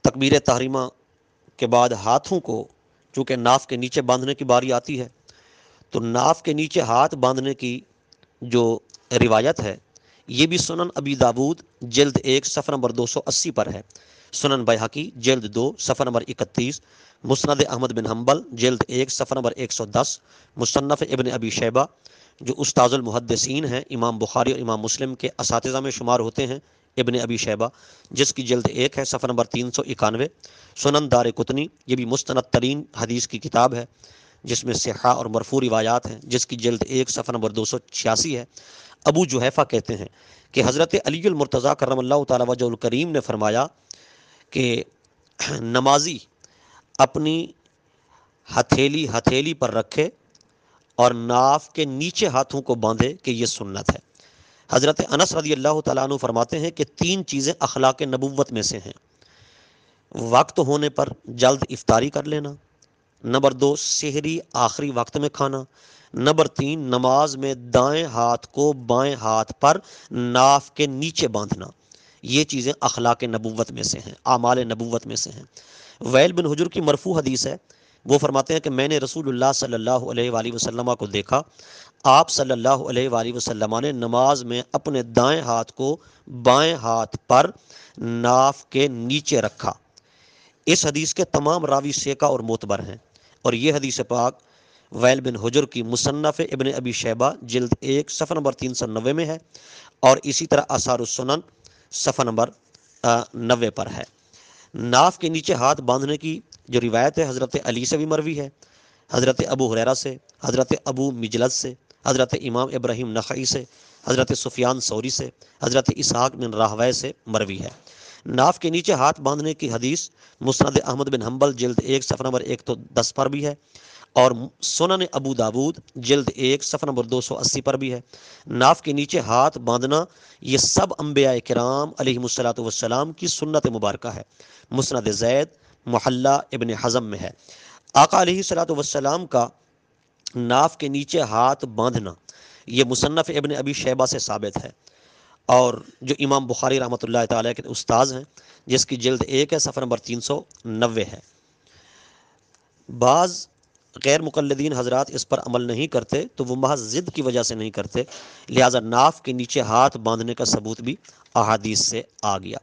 تکبیر تحریمہ کے بعد ہاتھوں کو چونکہ ناف کے نیچے باندھنے کی باری آتی ہے، تو ناف کے نیچے ہاتھ باندھنے کی جو روایت ہے یہ بھی سنن ابی داود جلد 1 صفحہ نمبر 280 پر ہے، سنن بیہقی جلد 2 صفحہ نمبر 31، مسند احمد بن حنبل جلد 1 صفحہ نمبر 110، مصنف ابن ابی شیبہ جو استاذ المحدثین ہیں، امام بخاری اور امام مسلم کے اساتذہ میں شمار ہوتے ہیں، ابن ابی شیبہ جس کی جلد 1 ہے صفحہ نمبر 391، سنن دار قطنی یہ بھی مستند ترین حدیث کی کتاب ہے جس میں صحہ اور مرفوع روایات ہیں، جس کی جلد 1 صفحہ نمبر 286 ہے۔ ابو جحیفہ کہتے ہیں کہ حضرت علی المرتضیٰ کرم اللہ تعالی وجہ الکریم نے فرمایا کہ نمازی اپنی ہتھیلی پر رکھے اور ناف کے نیچے ہاتھوں کو باندھے کہ یہ سنت ہے۔ حضرت انس رضی اللہ تعالیٰ عنہ فرماتے ہیں کہ 3 چیزیں اخلاق نبوت میں سے ہیں: وقت ہونے پر جلد افطاری کر لینا، نمبر 2 سحری آخری وقت میں کھانا، نمبر 3 نماز میں دائیں ہاتھ کو بائیں ہاتھ پر ناف کے نیچے باندھنا۔ یہ چیزیں اخلاق نبوت میں سے ہیں، اعمال نبوت میں سے ہیں۔ ویل بن حجر کی مرفوع حدیث ہے، وہ فرماتے ہیں کہ میں نے رسول اللہ صلی اللہ علیہ وآلہ وسلم کو دیکھا، آپ صلی اللہ علیہ وآلہ وسلم نے نماز میں اپنے دائیں ہاتھ کو بائیں ہاتھ پر ناف کے نیچے رکھا۔ اس حدیث کے تمام راوی ثقہ اور معتبر ہیں، اور یہ حدیث پاک ویل بن حجر کی مصنف ابن ابی شیبہ جلد 1 صفحہ نمبر 390 میں ہے، اور اسی طرح آثار السنن صفحہ نمبر 90 پر ہے۔ ناف کے نیچے ہاتھ باندھنے کی جو روایت ہے حضرت علی سے بھی مروی ہے، حضرت ابو ہریرہ سے، حضرت ابو مجلد سے، حضرت امام ابراہیم نخعی سے، حضرت سفیان ثوری سے، حضرت اسحاق بن راہویہ سے مروی ہے۔ ناف کے نیچے ہاتھ باندھنے کی حدیث مسند احمد بن حنبل جلد 1 صفحہ نمبر 110 پر بھی ہے، اور سنن ابو داود جلد 1 صفحہ نمبر 280 پر بھی ہے۔ ناف کے نیچے ہاتھ باندھنا یہ سب انبیاء کرام علیہم الصلوۃ والسلام کی سنت مبارکہ ہے۔ مسند زید محلہ ابن حزم میں ہے۔ آقا علیہ الصلوۃ والسلام کا ناف کے نیچے ہاتھ باندھنا یہ مصنف ابن ابی شیبہ سے ثابت ہے، اور جو امام بخاری رحمۃ اللہ تعالیٰ کے استاذ ہیں جس کی جلد 1 ہے صفحہ نمبر 390 ہے۔ بعض غیر مقلدین حضرات اس پر عمل نہیں کرتے تو وہ محض ضد کی وجہ سے نہیں کرتے، لہٰذا ناف کے نیچے ہاتھ باندھنے کا ثبوت بھی احادیث سے آ گیا۔